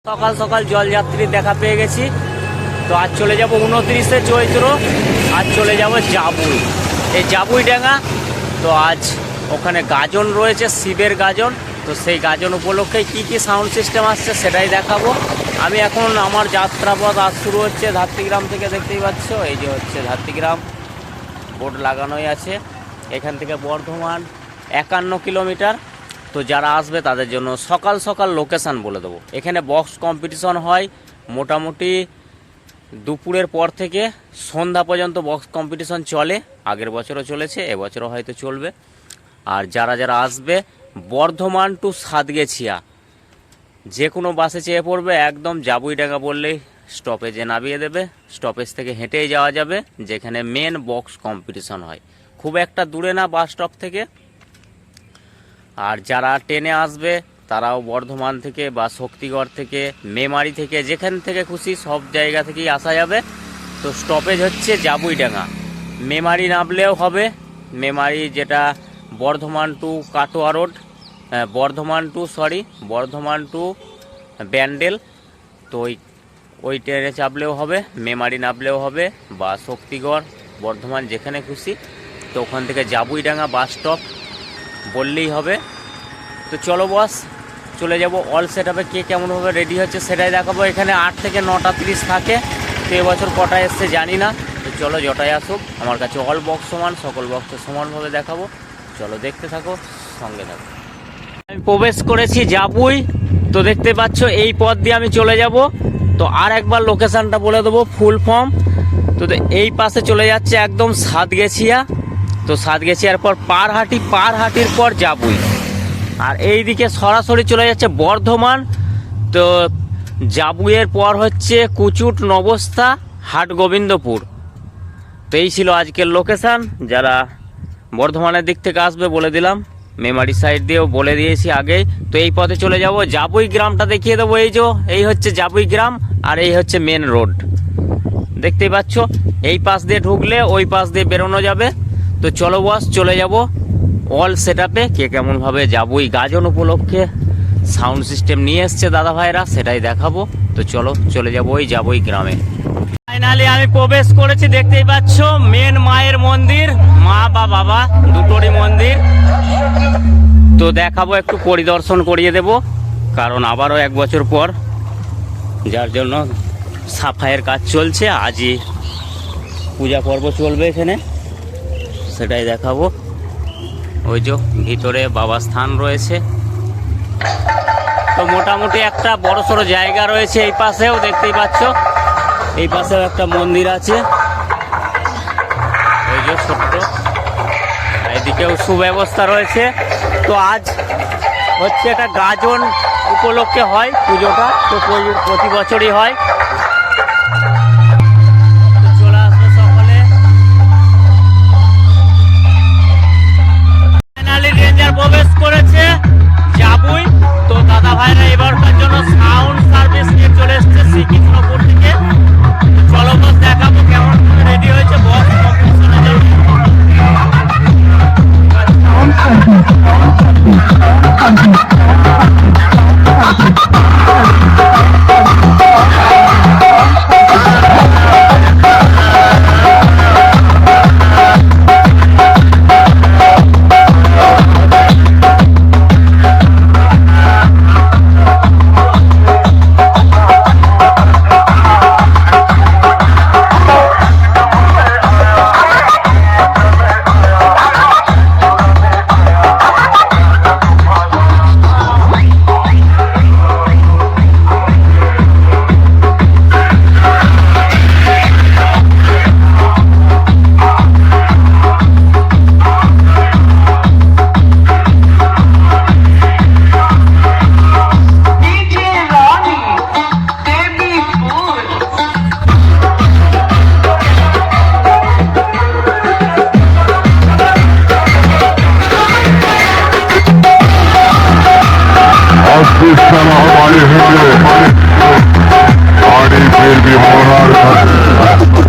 সকাল সকাল জলযাত্রীর দেখা পেয়ে গেছি। তো আজ চলে যাব 29শে চৈত্র, আজ চলে যাব জাবুই, এই জাবুই ডাঙ্গা। তো আজ ওখানে গাজন রয়েছে, শিবের গাজন। তো সেই গাজন উপলক্ষে কি কি সাউন্ড সিস্টেম আসছে সেটাই দেখাবো। আমি এখন আমার যাত্রাপথ আজ শুরু হচ্ছে ধাত্রীগ্রাম থেকে, দেখতেই পাচ্ছ এই যে হচ্ছে ধাত্রীগ্রাম, বোর্ড লাগানোই আছে। এখান থেকে বর্ধমান 51 কিলোমিটার। তো যারা আসবে তাদের জন্য সকাল সকাল লোকেশান বলে দেবো। এখানে বক্স কম্পিটিশন হয় মোটামুটি দুপুরের পর থেকে সন্ধ্যা পর্যন্ত বক্স কম্পিটিশন চলে। আগের বছরও চলেছে, এবছরও হয়তো চলবে। আর যারা যারা আসবে বর্ধমান টু সাতগেছিয়া যে কোনো বাসে চেয়ে পড়বে, একদম জাবুইডাঙ্গা বললেই স্টপেজে নামিয়ে দেবে। স্টপেজ থেকে হেঁটেই যাওয়া যাবে যেখানে মেন বক্স কম্পিটিশন হয়, খুব একটা দূরে না বাস স্টপ থেকে। আর যারা ট্রেনে আসবে তারাও বর্ধমান থেকে বা শক্তিগড় থেকে, মেমারি থেকে, যেখান থেকে খুশি সব জায়গা থেকেই আসা যাবে। তো স্টপেজ হচ্ছে জাবুইডাঙ্গা। মেমারি নামলেও হবে, মেমারি যেটা Bardhaman to Katwa road, Bardhaman to Bandel. তো ওই ট্রেনে চাপলেও হবে, মেমারি নামলেও হবে, বা শক্তিগড়, বর্ধমান যেখানে খুশি। তো ওখান থেকে জাবুইডাঙ্গা বাস স্টপ বললেই হবে। তো চলো বস, চলে যাব অল সেট আপে কে কেমনভাবে রেডি হচ্ছে সেটাই দেখাবো। এখানে 8 থেকে 9টা 30 থাকে। তো এবছর কটা এসছে জানি না। তো চলো জটাই আসুক, আমার কাছে অল বক্স সমান, সকল বক্সে সমানভাবে দেখাবো। চলো দেখতে থাকো, সঙ্গে থাকো। আমি প্রবেশ করেছি জাবুই। তো দেখতে পাচ্ছ এই পথ দিয়ে আমি চলে যাব। তো আর একবার লোকেশানটা বলে দেবো, ফুল ফর্ম। তো এই পাশে চলে যাচ্ছে একদম সাতগেছিয়া। তো সাতগেছিয়ার পর পারহাটির পর জাবুই। আর এই দিকে সরাসরি চলে যাচ্ছে বর্ধমান। তো জাবুইয়ের পর হচ্ছে কুচুট, নবস্থা, হাট গোবিন্দপুর। তো এই ছিল আজকের লোকেশান। যারা বর্ধমানের দিক থেকে আসবে বলে দিলাম, মেমারি সাইড দিয়েও বলে দিয়েছি আগেই। তো এই পথে চলে যাব, জাবুই গ্রামটা দেখিয়ে দেবো। এই হচ্ছে জাবুই গ্রাম, আর এই হচ্ছে মেন রোড, দেখতেই পাচ্ছ। এই পাশ দিয়ে ঢুকলে ওই পাশ দিয়ে বেরোনো যাবে। তো চলো বস, চলে যাব অল সেট আপে কে কেমনভাবে জাবুই গাজন উপলক্ষে সাউন্ড সিস্টেম নিয়ে এসছে দাদা ভাইরা, সেটাই দেখাবো। তো চলো চলে যাবো ওই জাবুই গ্রামে। ফাইনালি আমি প্রবেশ করেছি, দেখতেই পাচ্ছ মেন মায়ের মন্দির, মা বা বাবা দুটোরই মন্দির। তো দেখাবো, একটু পরিদর্শন করিয়ে দেব, কারণ আবারও 1 বছর পর, যার জন্য সাফাইয়ের কাজ চলছে। আজই পূজা পর্ব চলবে এখানে, সেটাই দেখাবো। ওই যে ভিতরে বাবার স্থান রয়েছে। তো মোটামুটি একটা বড়সড় জায়গা রয়েছে। এই পাশেও দেখতেই পাচ্ছ, এই পাশেও একটা মন্দির আছে, ওই যে ছোট্ট। এদিকেও সুব্যবস্থা রয়েছে। তো আজ হচ্ছে একটা গাজন উপলক্ষে হয় পুজোটা। তো প্রতি বছরই হয়। চলে আসবে সকলে। ফাইনালি রেঞ্জার প্রবেশ করেছে জাবুই। তো দাদা ভাইরা এবারকার জন্য সাউন্ড সার্ভিস নিয়ে চলে এসছে শ্রীকৃষ্ণপুর থেকে। চলো বস, দেখাবো কেমন রেডি হয়েছে বক্স কম্পিটিশনের জন্য। हमारे गाड़ी फिर भी होनार जमालपुर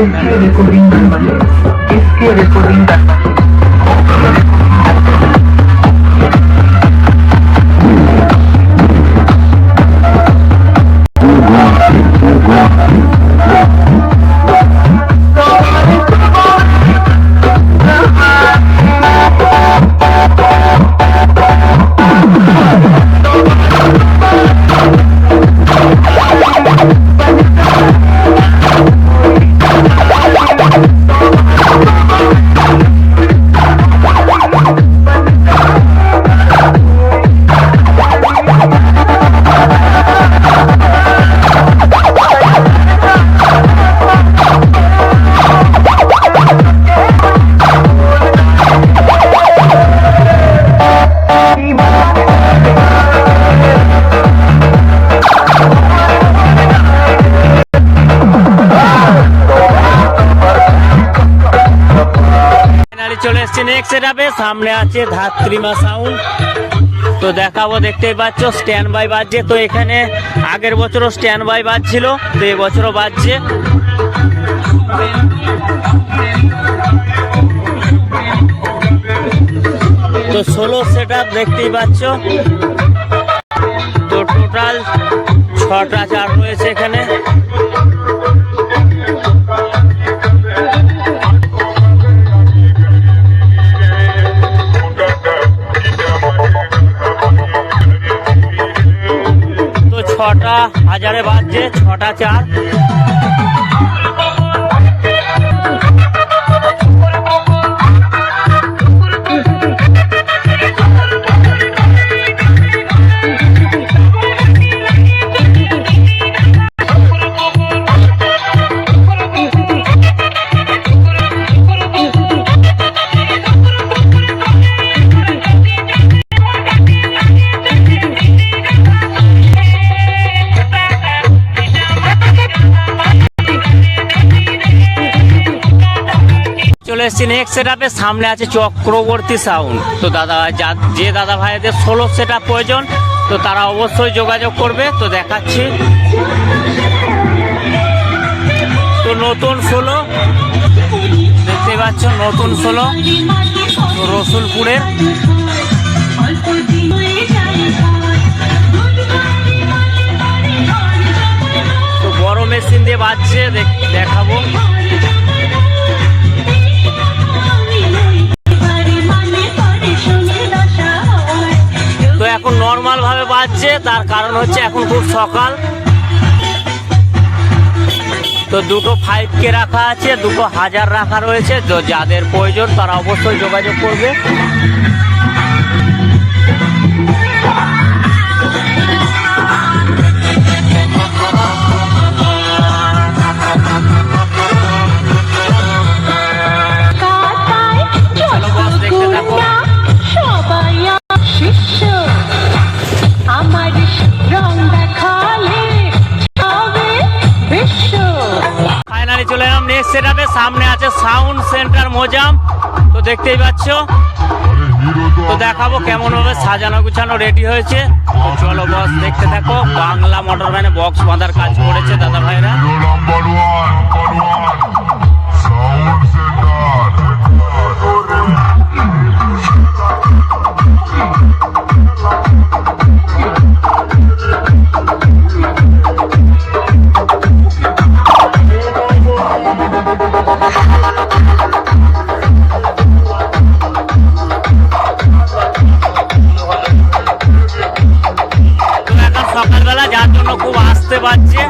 किसके रिकॉर्डिंग करवाइए, किसके रिकॉर्डिंग करवाइए। চলে এসছে নেক্সট সেটআপে, সামনে আছে ধাত্রীমা সাউন্ড। তো দেখাবো, দেখতেই পাচ্ছ স্ট্যান্ড বাই বাজছে। তো এখানে আগের বছরও স্ট্যান্ড বাই বাজছিল, তো এবছরও বাজছে। তো 16 সেটআপ দেখতেই পাচ্ছ। তো টোটাল 6টা চার রয়েছে এখানে। তো 6টা হাজারে বাজছে, 6টা চার। চলে এসছি নেক্সট সেটআপে, সামনে আছে চক্রবর্তী সাউন্ড। তো যে দাদা ভাইদের 16 সেটআপ প্রয়োজন, তো তারা অবশ্যই যোগাযোগ করবে। তো দেখাচ্ছি, তো নতুন 16 দেখতে পাচ্ছ, নতুন 16 রসুলপুরের। তো বড় মেশিন দিয়ে বাজছে, দেখাবো। তো এখন নর্মাল ভাবে বাজছে, তার কারণ হচ্ছে এখন খুব সকাল। তো দুটো 5K রাখা আছে, দুটো 1000 রাখা রয়েছে। তো যাদের প্রয়োজন তারা অবশ্যই যোগাযোগ করবে। ফাইনালি চলে এলাম নেক্সট সেটআপে, সামনে আছে সাউন্ড সেন্টার মোজাম। তো দেখতেই পাচ্ছ। তো দেখাবো কেমন ভাবে সাজানো গুছানো রেডি হয়েছে। তো চলো বস, দেখতে থাকো। বাংলা মোটর ভ্যানে বক্স বাঁধার কাজ করেছে দাদা ভাইরা। নাম্বার 1 সাউন্ড তো এখন সকালবেলা, যার জন্য খুব আসতে পারছে।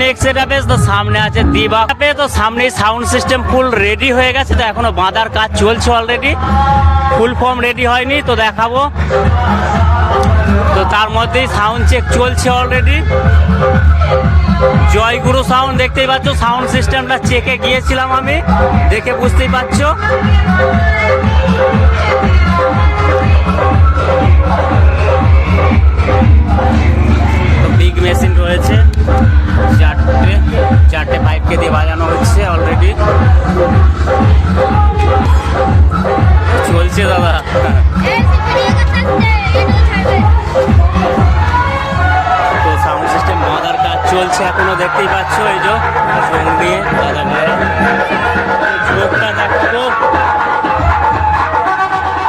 নেক্সট সেটআপে তো সামনে আছে দিবা, তো সামনে সাউন্ড সিস্টেম ফুল রেডি হয়ে গেছে, তো এখনো বাঁধার কাজ চলছে অলরেডি, ফুল ফর্ম রেডি হয়নি, তো দেখাবো। তো তার মধ্যেই সাউন্ড চেক চলছে অলরেডি। জয়গুরু সাউন্ড দেখতেই পাচ্ছ, সাউন্ড সিস্টেমটা চেকে গিয়েছিলাম আমি, দেখে বুঝতেই পারছো। বিগ মেশিন রয়েছে, চারটে পাইপকে দিয়ে বাজানো হচ্ছে অলরেডি, চলছে দাদা। তো সাউন্ড সিস্টেম বাঁধার কাজ চলছে এখনো, দেখতেই পাচ্ছ। এই যে ঝোঁক দিয়ে দাদা ভাইরা ঝোঁকটা দেখাবো,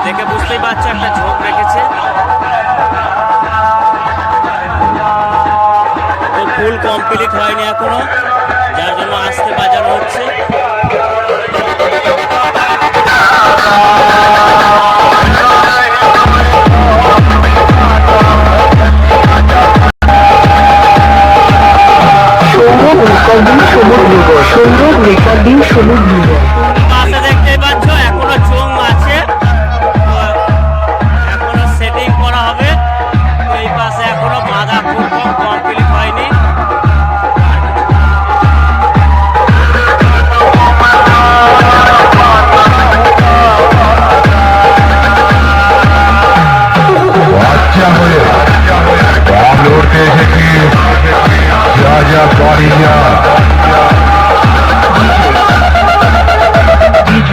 দেখে বুঝতেই পারছো একটা ঝোঁক রেখেছে। তো ফুল কমপ্লিট হয়নি এখনো, যার জন্য আসতে বাজানো হচ্ছে। পাশে দেখতেই পাচ্ছ এখনো চোঙ আছে, এখনো সেটিং করা হবে। এই পাশে এখনো বাঁধা ফুল কমপ্লিট হয়নি। বাচ্চা হয়ে বল উঠতে এসেছি, যা যা বাড়ি যা। DJ.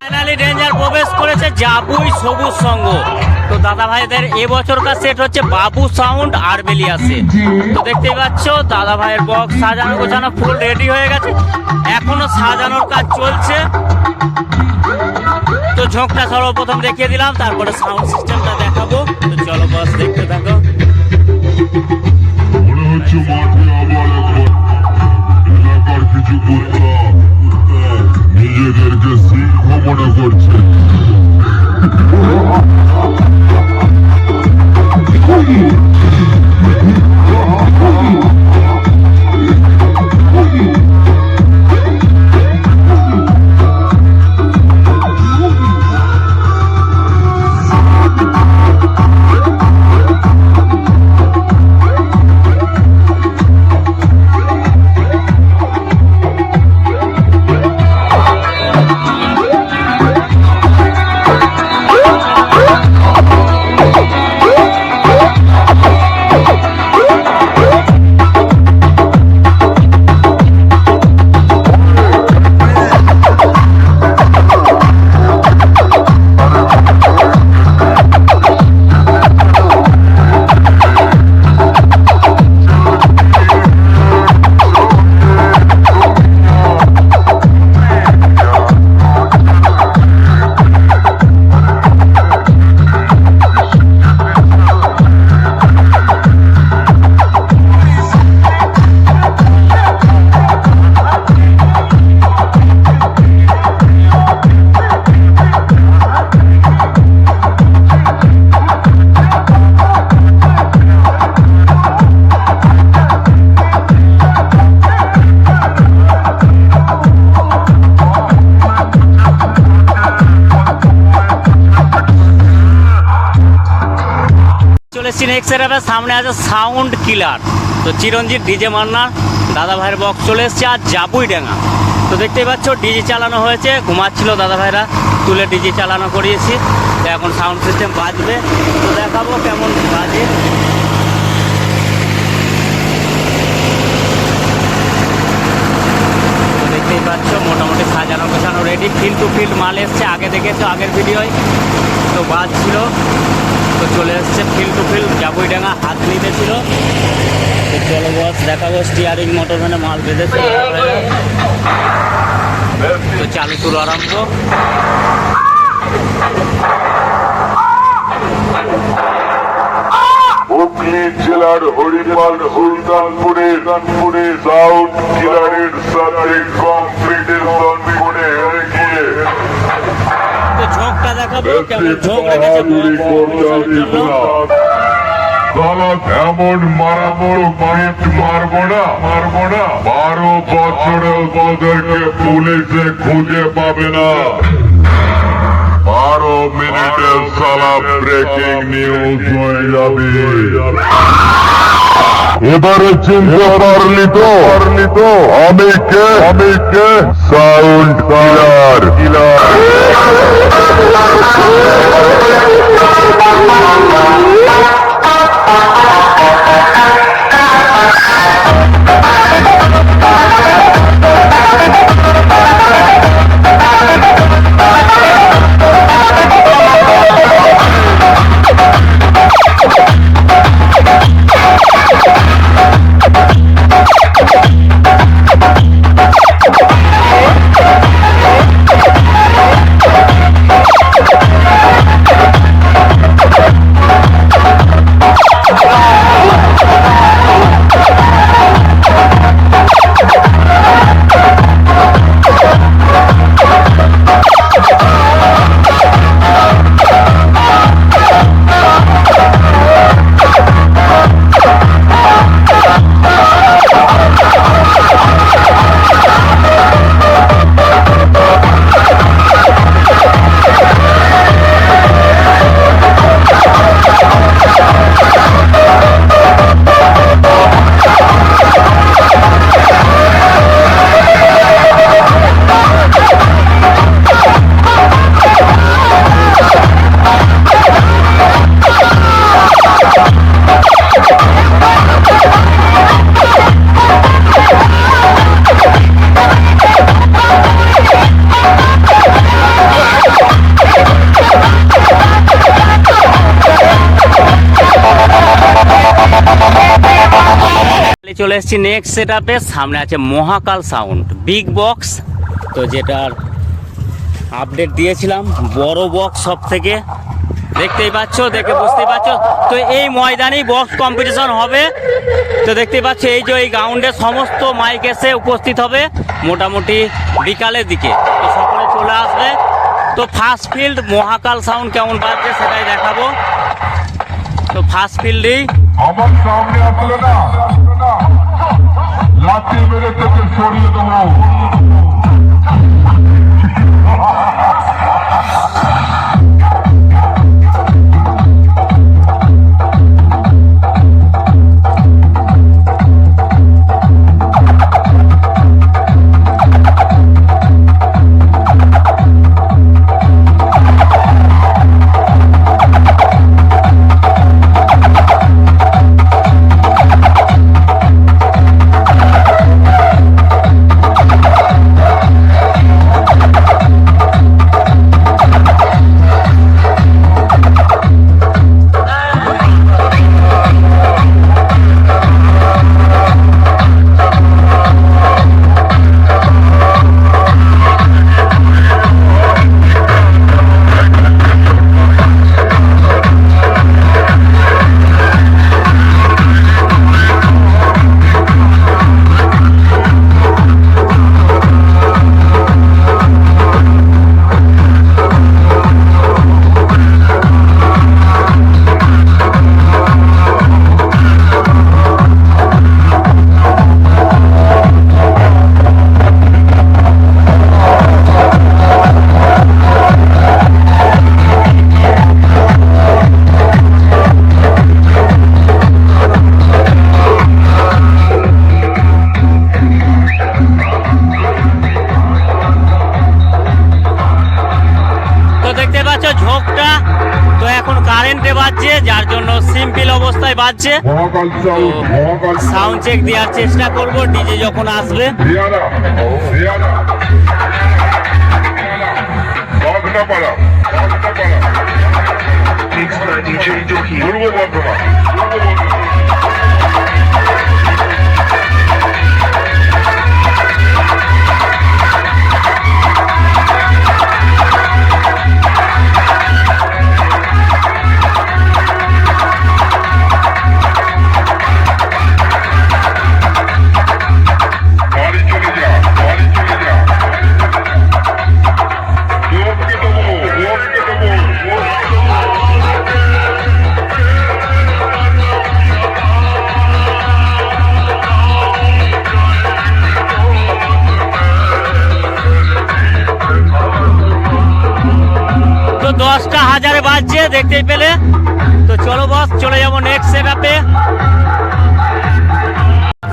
ফাইনালি ডেঞ্জার প্রবেশ করেছে জাবুই সবুজ সংঘ। তো দাদা ভাইদের এবছরকার সেট হচ্ছে বাবু সাউন্ড আর বেলিয়াসে। তো দেখতেই পাচ্ছ দাদা ভাইয়ের বক্স সাজানো গোছানো ফুল রেডি হয়ে গেছে, এখনো সাজানোর কাজ চলছে। তো ঝোঁকটা সর্বপ্রথম দেখিয়ে দিলাম, তারপরে সাউন্ড সিস্টেমটা দেখাবো। তো চলো বস দেখতে থাকো। মনে হচ্ছে মাঠে আবার একবার এলাকার কিছু কুত্তা নিজেদেরকে সিংহ মনে করছে। নেক্সট সেটআপের সামনে আছে সাউন্ড কিলার। তো চিরঞ্জিত ডিজে মান্নার দাদা ভাইয়ের বক্স চলে এসছে, আর জাবুই ডাঙা। তো দেখতেই পাচ্ছ ডিজে চালানো হয়েছে, ঘুমাচ্ছিল দাদা ভাইরা, তুলে ডিজে চালানো করিয়েছি। তো এখন সাউন্ড সিস্টেম বাজবে, তো দেখাবো কেমন বাজে। তো দেখতেই পাচ্ছ মোটামুটি সাজানো গোছানো রেডি, ফিল্ড টু ফিল্ড মাল এসছে, আগে দেখেছো আগের ভিডিওয়। তো বাজছিল, তো চলে এসছে ফিল্ড টু ফিল্ড। জাবুই ডাঙা হাত নিতেছিল। তো চলো বস দেখাবো, স্টিয়ারিং মোটর ভ্যানে মাল বেঁধেছে। তো চালু শুরু আরম্ভ। হুগলি জেলার হরিপাল সুলতানপুরের সাউন্ড কিলারের সাথে কম্পিটিশন করে গিয়ে তো ঝোঁকটা দেখাবো, কেমন ঝোঁক রেখেছে এমন মারবো না 12 বছরেও তোদেরকে পুলিশে খুঁজে পাবে না। 12 মিনিটে সালা ব্রেকিং নিউজ হয়ে যাবে। এবারে চিনতে পারলি তো আমি কে সাউন্ড কিলার। চলে এসেছি নেক্সট সেটআপে। সামনে আছে মহাকাল সাউন্ড বিগ বক্স, তো যেটার আপডেট দিয়েছিলাম, বড় বক্স সব থেকে, দেখতেই পাচ্ছ, দেখে বুঝতেই পারছো। তো এই ময়দানেই বক্স কম্পিটিশন হবে। তো দেখতেই পাচ্ছ এই যে এই গ্রাউন্ডে সমস্ত মাইক এসে উপস্থিত হবে মোটামুটি বিকালের দিকে। তো সকলে চলে আসবে। তো ফার্স্ট ফিল্ড মহাকাল সাউন্ড কেমন বাজছে সেটাই দেখাবো। তো ফার্স্ট ফিল্ডেই আমার সামনে আসলে না লাঠি মেরে থেকে সরিয়ে দেবো। বাজছে, যার জন্য সিম্পল অবস্থায় বাজছে। সাউন্ড চেক দেওয়ার চেষ্টা করব ডিজে যখন আসবে। তো 10টা হাজারে বাজছে দেখতেই পেলে। তো চলো বস চলে যাবো নেক্সট সেটআপে।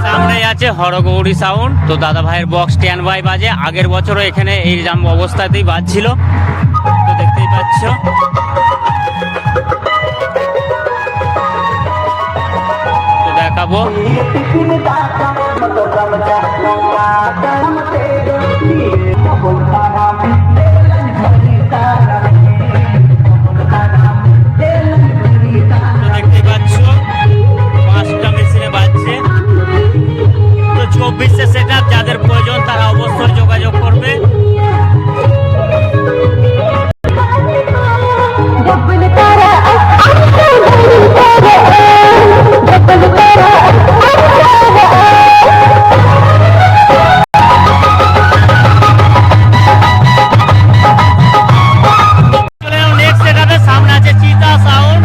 সামনে আছে হরগৌরী সাউন্ড। তো দাদা ভাইয়ের বক্স স্ট্যান্ড বাই বাজে, আগের বছরও এখানে এই জাম অবস্থাতেই বাজছিল, তো দেখতেই পাচ্ছ। তো দেখাবো দেখতেই পাচ্ছ 5টা মেশিনে বাজছে। তো 24 সেটআপ যাদের প্রয়োজন তারা অবশ্যই যোগাযোগ করবে। সামনে আছে চিতা সাউন্ড।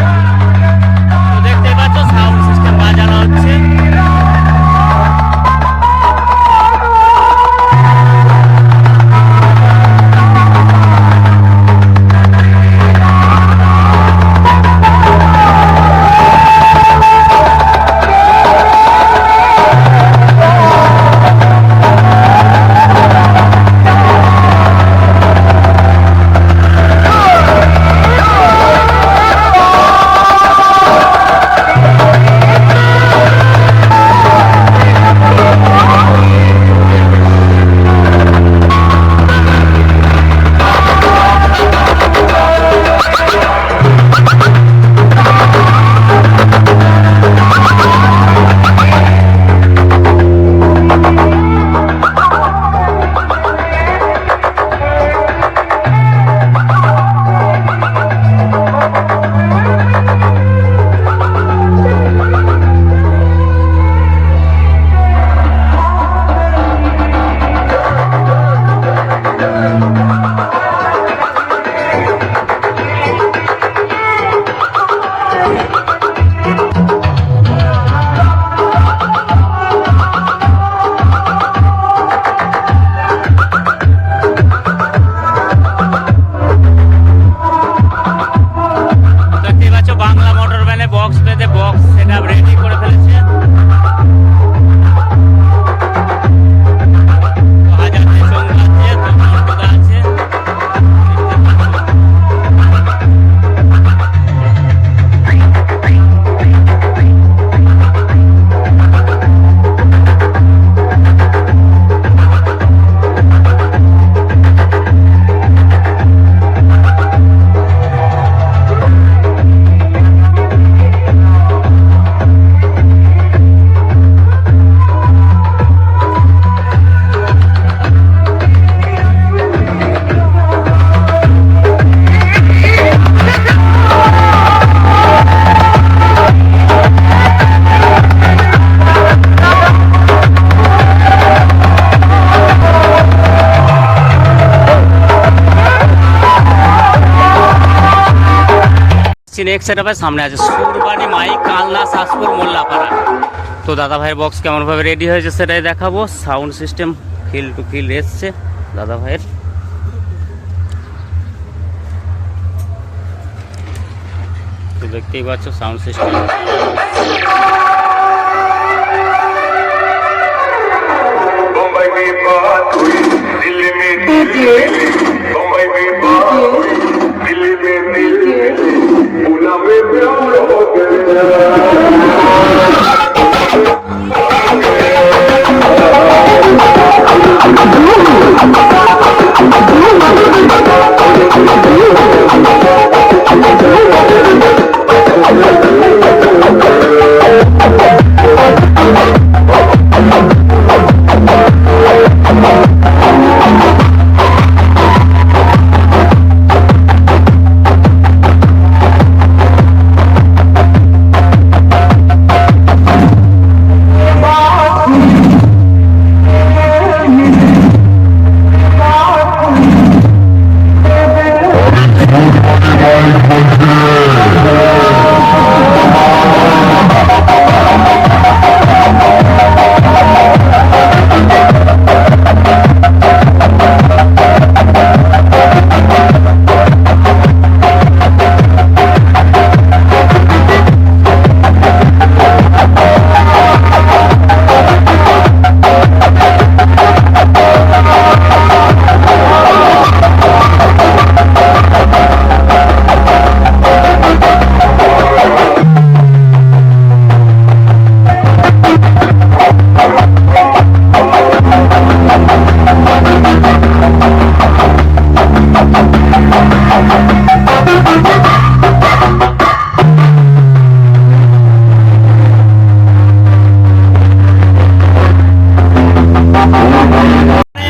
তো দেখতে পাচ্ছ সাউন্ড সিস্টেম বাজানো হচ্ছে। নেক্সট সেটআপের সামনে আছে সুরবানি মাইক, কালনা, শাসপুর, মোল্লাপাড়া। তো দাদা ভাইয়ের বক্স কেমনভাবে রেডি হয়েছে সেটাই দেখাবো। Sound system fill to fill এসছে দাদা ভাইয়ের। তো দেখতেই পাচ্ছ সাউন্ড সিস্টেম।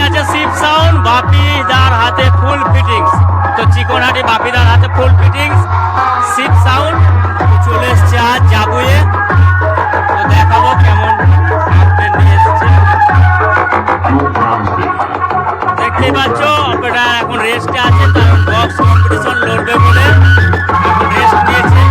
আছে শিব সাউন্ড, বাপিদার হাতে ফুল ফিটিংস। তো চিকনহাটি বাপিদার হাতে ফুল ফিটিংস শিব সাউন্ড চলে এসছে আজ জাবুয়ে। তো দেখাবো কেমন আপডেট নিয়ে এসছে। দেখতেই পাচ্ছ অপারেটর এখন রেস্টে আছে, কারণ বক্স কম্পিটিশন লড়বে বলে এখন রেস্ট নিয়েছে।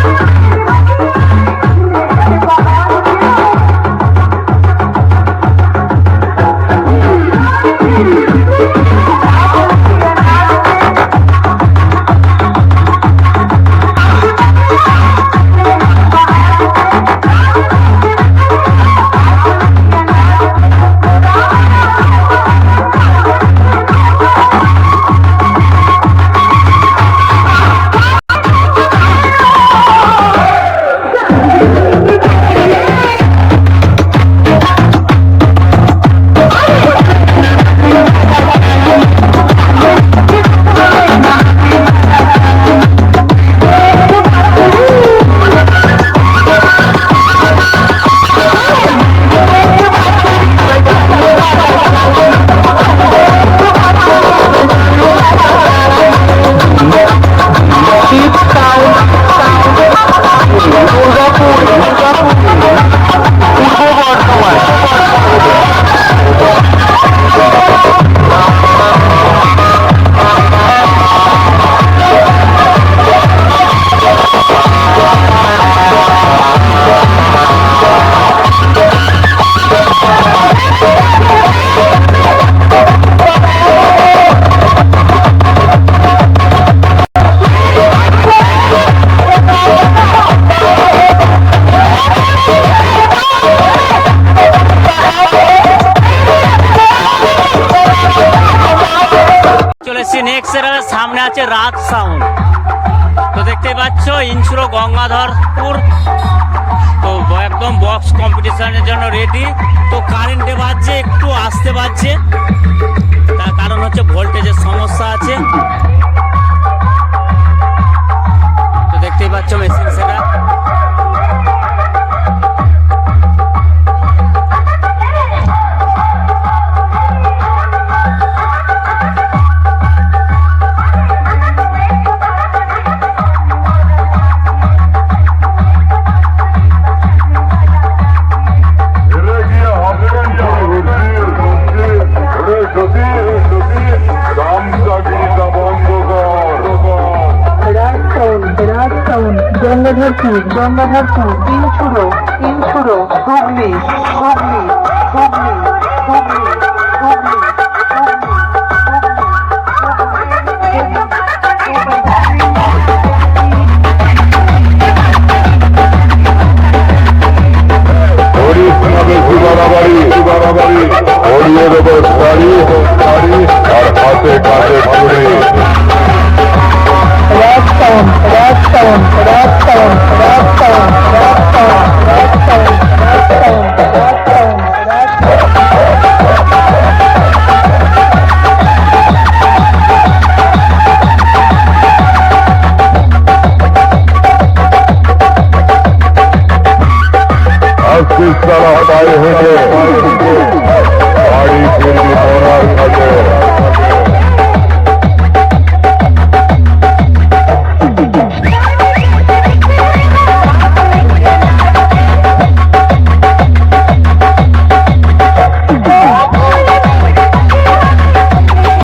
সামনে আছে রাজ সাউন্ড। তো দেখতে পাচ্ছ ইনসুরো গঙ্গাধরপুর, তো একদম বক্স কম্পিটিশনের জন্য রেডি। তো কারেন্টে বাজছে, একটু আসতে বাজছে, তার কারণ হচ্ছে ভোল্টেজের সমস্যা আছে। তো দেখতেই পাচ্ছ মেশিন সেটা। গঙ্গাধরপুর, ইনসুরো, হুগলি, হুগলি, হুগলি, হুগলি, হুগলি, আর হাতে কাছে ঘুরে রাজটাউন, রাজটাউন, রাজটাউন, রাজটাউন, রাজটাউন, রাজটাউন, রাজটাউন, রাজটাউন, রাজটাউন। আজকে তারা পায়ে হেঁটে বাড়ি ফিরবি মরার কাছে।